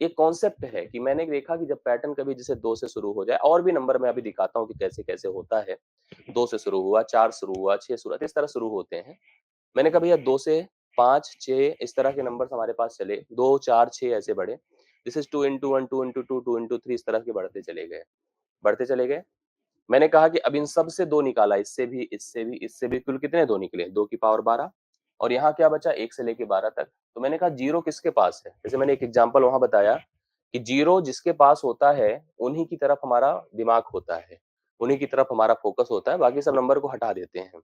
ये कॉन्सेप्ट है कि मैंने देखा कि जब पैटर्न कभी जैसे दो से शुरू हो जाए, और भी नंबर मैं अभी दिखाता हूँ कि कैसे कैसे होता है, दो से शुरू हुआ, चार शुरू हुआ, छह शुरू हुआ, इस तरह शुरू होते हैं। मैंने कहा भैया दो से पांच, छह इस तरह के नंबर हमारे पास चले, दो चार छह ऐसे बढ़े, this is two into one, two into two, two into three, इस तरह के बढ़ते चले गए, बढ़ते चले गए। मैंने कहा कि अब इन सब से दो निकाला, इससे भी, इससे भी, इससे भी, कुल कितने दो निकले, 2 की पावर 12, और यहाँ क्या बचा, 1 से लेके 12 तक। तो मैंने कहा जीरो किसके पास है, जैसे मैंने एक एग्जांपल वहां बताया कि जीरो जिसके पास होता है उन्हीं की तरफ हमारा दिमाग होता है, उन्हीं की तरफ हमारा फोकस होता है, बाकी सब नंबर को हटा देते हैं।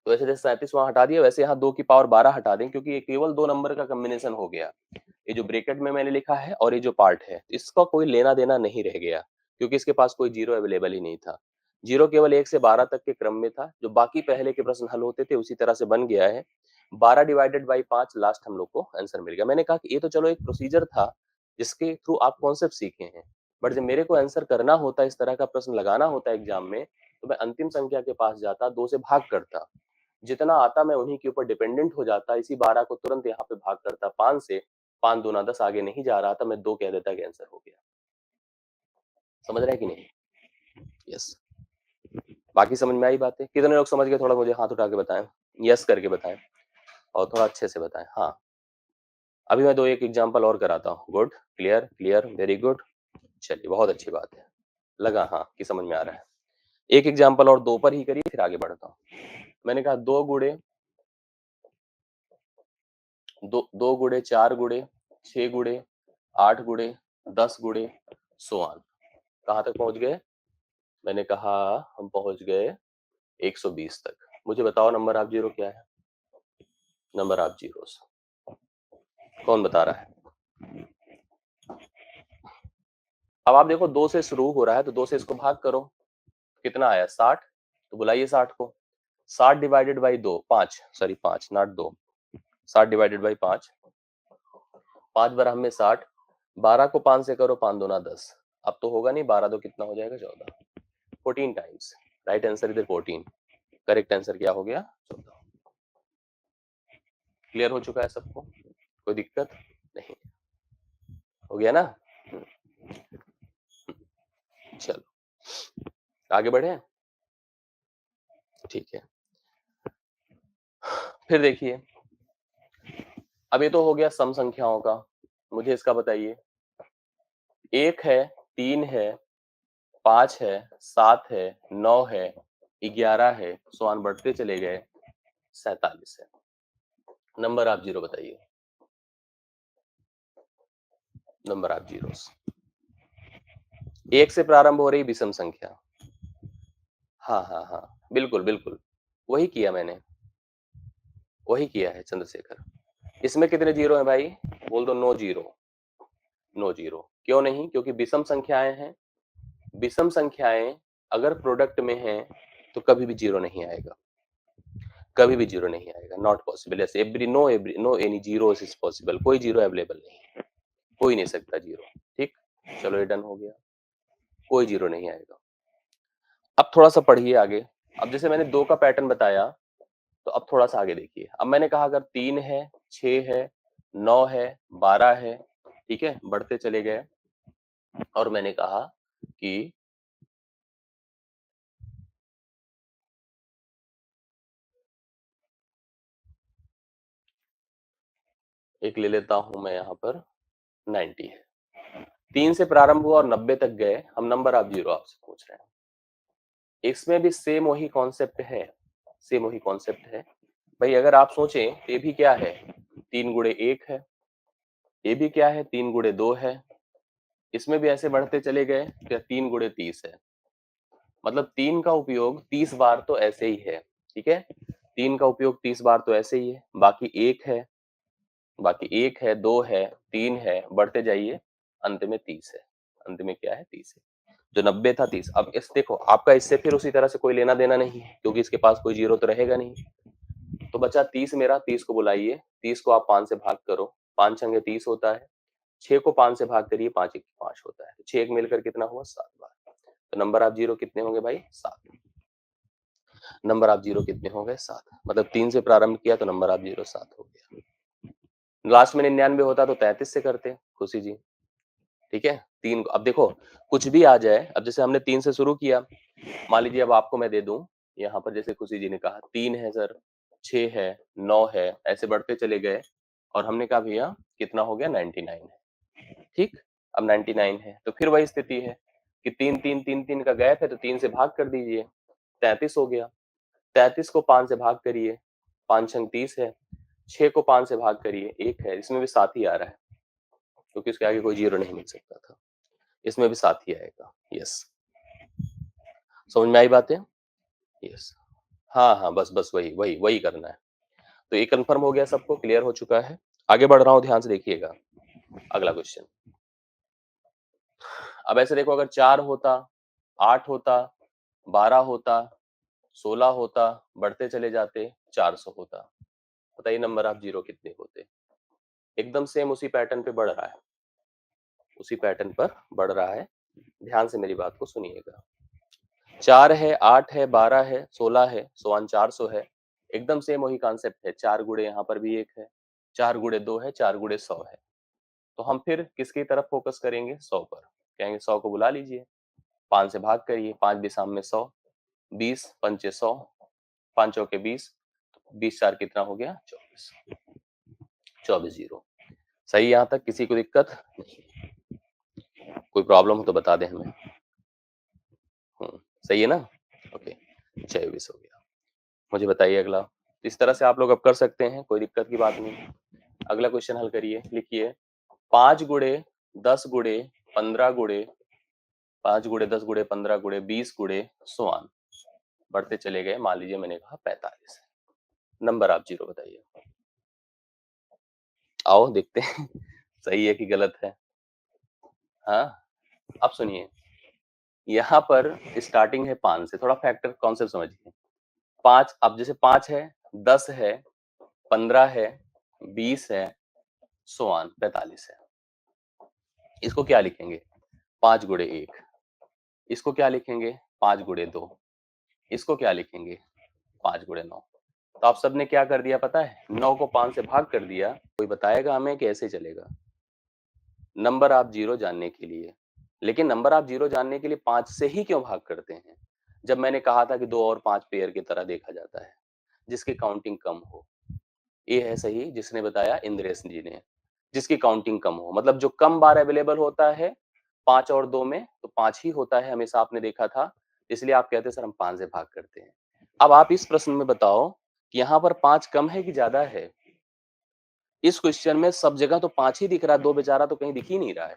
तो ऐसे जैसे 37 वहां हटा दिया, वैसे यहाँ 2 की पावर 12 हटा दें, क्योंकि ये केवल दो नंबर का कॉम्बिनेशन हो गया, ये जो ब्रैकेट में मैंने लिखा है और ये जो पार्ट है, इसका कोई लेना देना नहीं रह गया, क्योंकि इसके पास कोई जीरो अवेलेबल ही नहीं था। जीरो केवल 1 से 12 तक के क्रम में था, जो बाकी पहले के प्रश्न हल होते थे उसी तरह से बन गया है। 12 डिवाइडेड बाई 5 लास्ट हम लोग को आंसर मिल गया। मैंने कहा कि ये तो चलो एक प्रोसीजर था, जिसके थ्रू आप कॉन्सेप्ट सीखे हैं, बट जब मेरे को आंसर करना होता है, इस तरह का प्रश्न लगाना होता है एग्जाम में, तो मैं अंतिम संख्या के पास जाता, 2 से भाग करता, जितना आता मैं उन्हीं के ऊपर डिपेंडेंट हो जाता, इसी 12 को तुरंत यहाँ पे भाग करता 5 से, 5 दूना 10, आगे नहीं जा रहा था, मैं 2 कह देता कि आंसर हो गया। समझ रहे हैं कि नहीं, यस, बाकी समझ में आई बातें, कितने लोग समझ गए, थोड़ा मुझे हाथ उठा के बताएं, यस करके बताएं, और थोड़ा अच्छे से बताएं, हाँ। अभी मैं दो एक एग्जांपल और कराता हूँ, good, clear clear, very good, चलिए बहुत अच्छी बात है, लगा हाँ कि समझ में आ रहा है। एक एग्जांपल और दो पर ही करिए, फिर आगे बढ़ता हूँ। मैंने कहा दो गुड़े, दो गुड़े, चार गुड़े, 6 गुड़े, 8 गुड़े, 10 गुड़े, सो ऑन, कहाँ तक पहुंच गए, मैंने कहा हम पहुंच गए 120 तक। मुझे बताओ नंबर ऑफ जीरो क्या है, नंबर ऑफ जीरोस कौन बता रहा है। अब आप देखो दो से शुरू हो रहा है, तो दो से इसको भाग करो, कितना आया 60, तो बुलाइए 60 को, 60 divided by 2 5 sorry 5 not 2 60 divided by 5 5 बराबर में 60 12 को 5 से करो 5 दूना 10 अब तो होगा नहीं 12 तो कितना हो जाएगा 14 14 टाइम्स राइट आंसर इधर 14 करेक्ट आंसर क्या हो गया 14 क्लियर हो चुका है सबको कोई दिक्कत नहीं हो गया ना चलो आगे बढ़े ठीक है फिर देखिए अब ये तो हो गया सम संख्याओं का मुझे इसका बताइए 1 है 3 है 5 है 7 है 9 है 11 है सो बढ़ते चले गए 47 है नंबर आप जीरो बताइए नंबर आप जीरो 1 से प्रारंभ हो रही विषम संख्या हाँ हाँ हाँ बिल्कुल बिल्कुल वही किया मैंने वही किया है चंद्रशेखर इसमें कितने जीरो हैं भाई बोल दो नो जीरो नो जीरो क्यों नहीं क्योंकि विषम संख्याएं हैं विषम संख्याएं अगर प्रोडक्ट में हैं तो कभी भी जीरो नहीं आएगा कभी भी जीरो नहीं आएगा नॉट पॉसिबल ऐसे every no any zero is possible कोई जीरो अवेलेबल नहीं हो ही नहीं सकता जीरो ठीक चलो ये डन हो गया कोई जीरो नहीं आएगा अब थोड़ा सा पढ़िए आगे अब जैसे मैंने 2 का पैटर्न बताया तो अब थोड़ा सा आगे देखिए अब मैंने कहा अगर 3 है 6 है 9 है 12 है ठीक है बढ़ते चले गए और मैंने कहा कि एक ले लेता हूं मैं यहाँ पर 90 है 3 से प्रारंभ हुआ और 90 तक गए हम नंबर आप जीरो आपसे पूछ रहे हैं इसमें भी सेम वही कॉन्सेप्ट है सेम वही कॉन्सेप्ट है भाई अगर आप सोचें तो ये भी क्या है 3 गुणे 1 है ये भी क्या है 3 गुणे 2 है इसमें भी ऐसे बढ़ते चले गए तो 3 गुणे 30 है मतलब 3 का उपयोग 30 बार तो ऐसे ही है ठीक है 3 का उपयोग 30 बार तो ऐसे ही है बाकी एक है 2 है 3 है बढ़ते जाइए अंत में 30 है अंत में क्या है 30 है जो 90 था 30 अब इस देखो आपका इससे फिर उसी तरह से कोई लेना देना नहीं है क्योंकि इसके पास कोई जीरो तो रहेगा नहीं तो बचा 30 मेरा 30 को बुलाइए 30 को आप 5 से भाग करो 5 छंगे 30 होता है 6 को 5 से भाग करिए 5 एक 5 होता है 6 एक मिलकर कितना हुआ 7 बार तो नंबर आप जीरो कितने होंगे भाई 7 नंबर आप जीरो कितने हो गए 7 मतलब 3 से प्रारंभ किया तो नंबर आप जीरो 7 हो गया लास्ट में 99 होता तो 33 से करते खुशी जी ठीक है 3 अब देखो कुछ भी आ जाए अब जैसे हमने 3 से शुरू किया मान लीजिए अब आपको मैं दे दूं यहाँ पर जैसे खुशी जी ने कहा 3 है सर 6 है 9 है ऐसे बढ़ते चले गए और हमने कहा भैया कितना हो गया 99 है ठीक अब 99 है तो फिर वही स्थिति है कि 3 का गैप है तो 3 से भाग कर दीजिए 33 हो गया 33 को 5 से भाग करिए 5 छंग 30 है 6 को 5 से भाग करिए 1 है इसमें भी 7 ही आ रहा है क्योंकि उसके आगे कोई जीरो नहीं मिल सकता था इसमें भी 7 ही आएगा यस समझ में आई बातें यस हाँ हाँ बस बस वही वही वही करना है तो ये कंफर्म हो गया सबको क्लियर हो चुका है आगे बढ़ रहा हूँ ध्यान से देखिएगा अगला क्वेश्चन अब ऐसे देखो अगर 4 होता 8 होता 12 होता 16 होता बढ़ते चले जाते 400 होता बताइए नंबर आप जीरो कितने होते एकदम सेम उसी पैटर्न पे बढ़ रहा है उसी पैटर्न पर बढ़ रहा है ध्यान से मेरी बात को सुनिएगा 4 है 8 है 12 है 16 है सो 400 है एकदम सेम वही कॉन्सेप्ट है 4 गुणे यहाँ पर भी एक है 4 गुणे 2 है 4 गुणे 100 है तो हम फिर किसकी तरफ फोकस करेंगे 100 पर कहेंगे 100 को बुला लीजिए 5 से भाग करिए 5 भी में 100 20 पंचे 100 5 चौके 20 20 4 कितना हो गया 24 24 जीरो सही यहाँ तक किसी को दिक्कत नहीं कोई प्रॉब्लम हो तो बता दें हमें सही है ना ओके 24 हो गया मुझे बताइए अगला इस तरह से आप लोग अब कर सकते हैं कोई दिक्कत की बात नहीं अगला क्वेश्चन हल करिए लिखिए 5 गुणे 10 गुणे 15 गुणे 5 गुणे 10 गुणे 15 गुणे 20 गुणे सोआन बढ़ते चले गए मान लीजिए मैंने कहा 45 नंबर आप जीरो बताइए आओ देखते हैं सही है कि गलत है हाँ अब सुनिए यहाँ पर स्टार्टिंग है 5 से थोड़ा फैक्टर कॉन्सेप्ट समझिए 5 अब जैसे 5 है, 10 है, 15 है, 20 है, सो ऑन 45 है। इसको क्या लिखेंगे? 5 गुणे 1। इसको क्या लिखेंगे? 5 गुणे 2। इसको क्या लिखेंगे? 5 गुणे 9। तो आप सबने क्या कर दिया पता है? 9 को 5 से भाग कर दिया। कोई बताएगा हमें कि ऐसे चलेगा? नंबर आप 0 जानने के लिए। लेकिन नंबर आप 0 जानने के लिए 5 से ही क्यों भाग करते हैं? जब मैंने कहा था कि 2 और 5 पेयर की तरह देखा जाता है, जिसकी काउंटिंग कम हो। ये है सही जिसने बताया इंद्रेश जी ने, जिसकी काउंटिंग कम हो। मतलब जो कम बार अवेलेबल होता है 5 और 2 में, तो 5 ही होता है हमेशा आपने देखा था। इसलिए आप कहते हैं सर हम 5 से भाग करते हैं। अब आप इस प्रश्न में बताओ कि यहाँ पर 5 कम है कि ज़्यादा है? इस क्वेश्चन में सब जगह तो 5 ही दिख रहा है, 2 बेचारा तो कहीं दिख ही नहीं रहा है।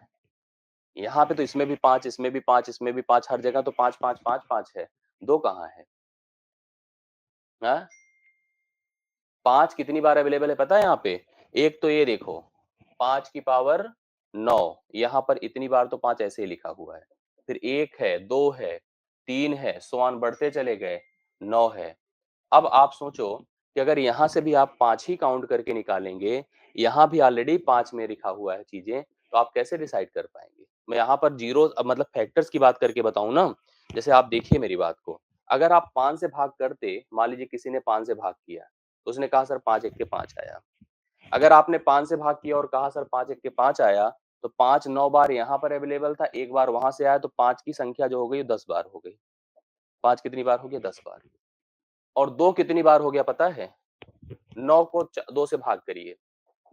यहाँ पे तो इसमें भी 5, इसमें भी 5, इसमें भी 5, हर जगह तो 5, 5, 5, 5 है। 2 कहाँ है? हाँ? 5 कितनी बार अवेलेबल है पता है यहाँ पे? एक तो ये देखो 5 की पावर 9, यहाँ पर इतनी बार तो 5 ऐसे ही लिखा हुआ है। फिर 1 है, 2 है, 3 है, सो ऑन बढ़ते चले गए, 9 है। अब आप सोचो कि अगर यहाँ से भी आप 5 ही काउंट करके निकालेंगे, यहाँ भी ऑलरेडी 5 में लिखा हुआ है चीजें, तो आप कैसे डिसाइड कर पाएंगे? मैं यहाँ पर जीरो मतलब फैक्टर्स की बात करके बताऊं ना, जैसे आप देखिए मेरी बात को। अगर आप 5 से भाग करते, मान लीजिए किसी ने 5 से भाग किया, तो उसने कहा सर 5 एक के 5 आया। अगर आपने 5 से भाग किया और कहा सर 5 एक के 5 आया, तो 5 9 बार यहाँ पर अवेलेबल था, एक बार वहां से आया, तो 5 की संख्या जो हो गई 10 बार हो गई। 5 कितनी बार हो गया? 10 बार। और 2 कितनी बार हो गया पता है? 9 को 2 से भाग करिए,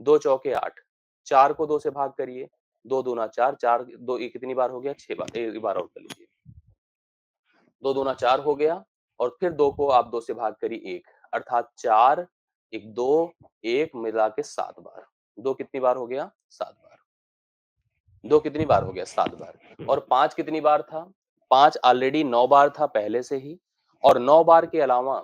2 चौके 8, 4 को 2 से भाग करिए, 2 दूना 4, 4 2 ये कितनी बार हो गया? 6 बार। एक बार और कर लीजिए, 2 दूना 4 हो गया, और फिर 2 को आप 2 से भाग करिए 1, अर्थात 4 एक 2 1 मिला के 7 बार। 2 कितनी बार हो गया? 7 बार। 2 कितनी बार हो गया? 7 बार। और 5 कितनी बार था? 5 ऑलरेडी 9 बार था पहले से ही, और 9 बार के अलावा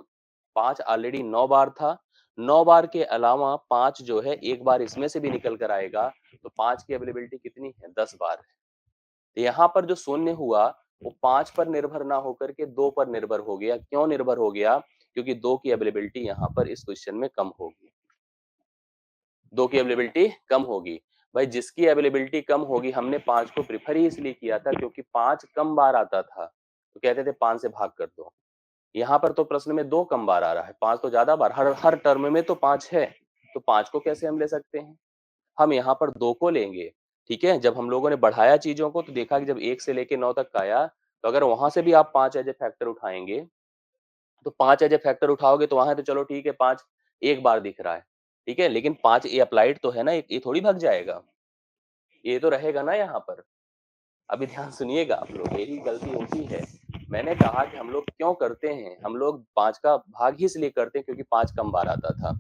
5 ऑलरेडी 9 बार था। 9 बार के अलावा 5 जो है एक बार इसमें से भी निकल कर आएगा, तो 5 की अवेलेबिलिटी कितनी है? 10 बार है। यहाँ पर जो शून्य हुआ वो 5 पर निर्भर ना होकर के 2 पर निर्भर हो गया। क्यों निर्भर हो गया? क्योंकि 2 की अवेलेबिलिटी यहाँ पर इस क्वेश्चन में कम होगी। 2 की अवेलेबिलिटी कम होगी। भाई जिसकी अवेलेबिलिटी कम होगी, हमने 5 को प्रेफर ही इसलिए किया था क्योंकि 5 कम बार आता था, तो कहते थे 5 से भाग कर दो। यहाँ पर तो प्रश्न में 2 कम बार आ रहा है, 5 तो ज्यादा बार, हर हर टर्म में तो 5 है, तो 5 को कैसे हम ले सकते हैं? हम यहाँ पर 2 को लेंगे। ठीक है, जब हम लोगों ने बढ़ाया चीजों को तो देखा कि जब 1 से लेके 9 तक आया, तो अगर वहां से भी आप 5 एज ए फैक्टर उठाएंगे, तो 5 एज ए फैक्टर उठाओगे तो वहां तो चलो ठीक है, 5 एक बार दिख रहा है, ठीक है, लेकिन 5 ये अप्लाइड तो है ना, ये थोड़ी भाग जाएगा, ये तो रहेगा ना यहाँ पर। अभी ध्यान सुनिएगा आप लोग, यही गलती होती है। मैंने कहा कि हम लोग क्यों करते हैं, हम लोग 5 का भाग ही इसलिए करते हैं क्योंकि 5 कम बार आता था।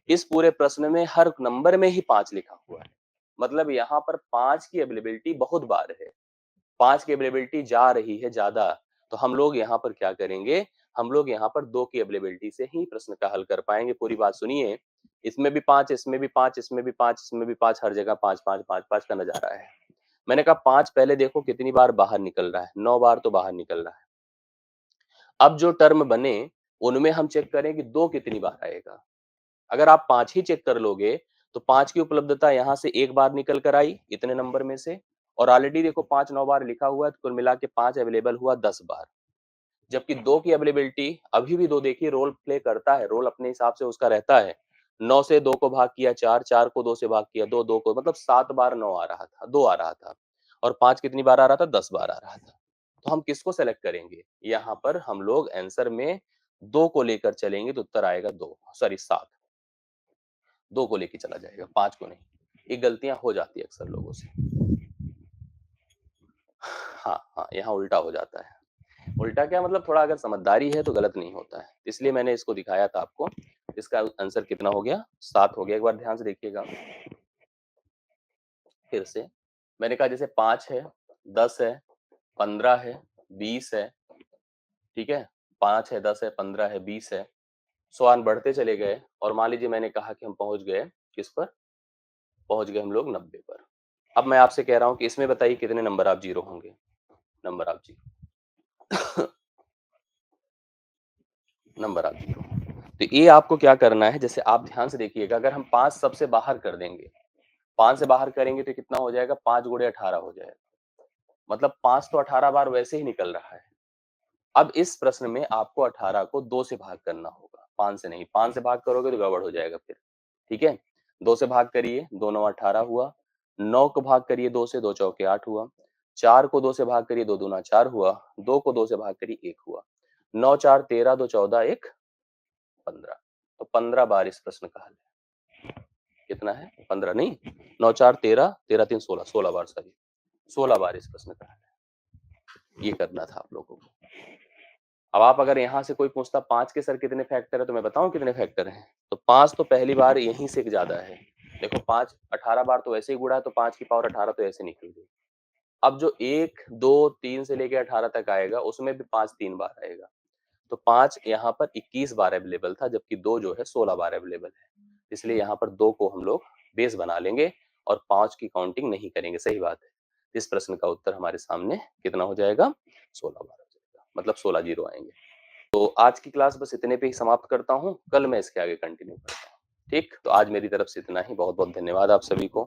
इस पूरे प्रश्न में हर नंबर में ही 5 लिखा हुआ है, मतलब यहाँ पर 5 की अवेलेबिलिटी बहुत बार है, 5 की अवेलेबिलिटी जा रही है ज्यादा। तो हम लोग यहाँ पर क्या करेंगे? हम लोग यहाँ पर 2 की अवेलेबिलिटी से ही प्रश्न का हल कर पाएंगे। पूरी बात सुनिए, इसमें भी 5, इसमें भी 5, इसमें भी 5, इसमें भी 5, हर जगह 5 5 5 5 का नजारा है। मैंने कहा 5 पहले देखो कितनी बार बाहर निकल रहा है, 9 बार तो बाहर निकल रहा है। अब जो टर्म बने उनमें हम चेक करें कि 2 कितनी बार आएगा। अगर आप 5 ही चेक कर लोगे, तो 5 की उपलब्धता यहाँ से एक बार निकल कर आई इतने नंबर में से, और ऑलरेडी देखो 5 9 बार लिखा हुआ है, तो कुल मिला के 5 अवेलेबल हुआ 10 बार। जबकि 2 की अवेलेबिलिटी अभी भी 2 देखिए रोल प्ले करता है, रोल अपने हिसाब से उसका रहता है। 9 से 2 को भाग किया 4, 4 को 2 से भाग किया 2, 2 को मतलब 7 बार 9 आ रहा था, 2 आ रहा था, और 5 कितनी बार आ रहा था? 10 बार आ रहा था। तो हम किसको सेलेक्ट करेंगे? यहाँ पर हम लोग आंसर में 2 को लेकर चलेंगे तो उत्तर आएगा 2 सॉरी 7। 2 को लेके चला जाएगा, 5 को नहीं। ये गलतियां हो जाती है अक्सर लोगों से। हाँ हाँ, यहाँ उल्टा हो जाता है। उल्टा क्या मतलब, थोड़ा अगर समझदारी है तो गलत नहीं होता है, इसलिए मैंने इसको दिखाया था आपको। इसका आंसर कितना हो गया? 7 हो गया। एक बार ध्यान से देखिएगा फिर से। मैंने कहा जैसे 5 है, 10 है, 15 है, 20 है, ठीक है, 5 है, 10 है, 15 है, 20 है, सवाल बढ़ते चले गए, और मान लीजिए मैंने कहा कि हम पहुंच गए किस पर? पहुंच गए हम लोग 90 पर। अब मैं आपसे कह रहा हूं कि इसमें बताइए कितने नंबर आप जीरो होंगे? नंबर आप जीरो नंबर आप 0। तो ये आपको क्या करना है, जैसे आप ध्यान से देखिएगा, अगर हम 5 सबसे बाहर कर देंगे, 5 से बाहर करेंगे तो कितना हो जाएगा, 5 गुणे 18 हो जाएगा। मतलब 5 तो 18 बार वैसे ही निकल रहा है। अब इस प्रश्न में आपको 18 को 2 से भाग करना होगा, 5 से नहीं। 5 से भाग करोगे तो गड़बड़ हो जाएगा फिर, ठीक है? 2 से भाग करिए, 2 9 18 हुआ। 9 को भाग करिए 2 से, 2 चौके 8 हुआ। 4 को 2 से भाग करिए, 2 दूना 4 हुआ। 2 को 2 से भाग करिए, 1 हुआ। 9 4 13, 2 14, 1 15। तो 15 बार इस प्रश्न का हल है। कितना है? 15 नहीं, 9 4 13, 13 3 16, 16 बार, सॉरी 16 बार इस प्रश्न का हल है। ये करना था आप लोगों को। अब आप अगर यहाँ से कोई पूछता 5 के सर कितने फैक्टर है, तो मैं बताऊँ कितने फैक्टर हैं? तो 5 तो पहली बार यहीं से ज़्यादा है। देखो 5 18 बार तो ऐसे ही गुणा है, तो 5 की पावर 18 तो ऐसे निकल गई। अब जो 1 2 3 से लेके 18 तक आएगा, उसमें भी 5 3 बार आएगा। तो 5 यहाँ पर 21 बार अवेलेबल था, जबकि 2 जो है 16 बार अवेलेबल है। इसलिए यहाँ पर 2 को हम लोग बेस बना लेंगे और 5 की काउंटिंग नहीं करेंगे। सही बात है। इस प्रश्न का उत्तर हमारे सामने कितना हो जाएगा? 16 बार हो जाएगा। मतलब 16 जीरो आएंगे। तो आज की क्लास बस इतने पे ही समाप्त करता हूँ। कल मैं इसके आगे कंटिन्यू करता हूँ। ठीक? तो आज मेरी तरफ से इतना ही। बहुत-बहुत धन्यवाद आप सभी को।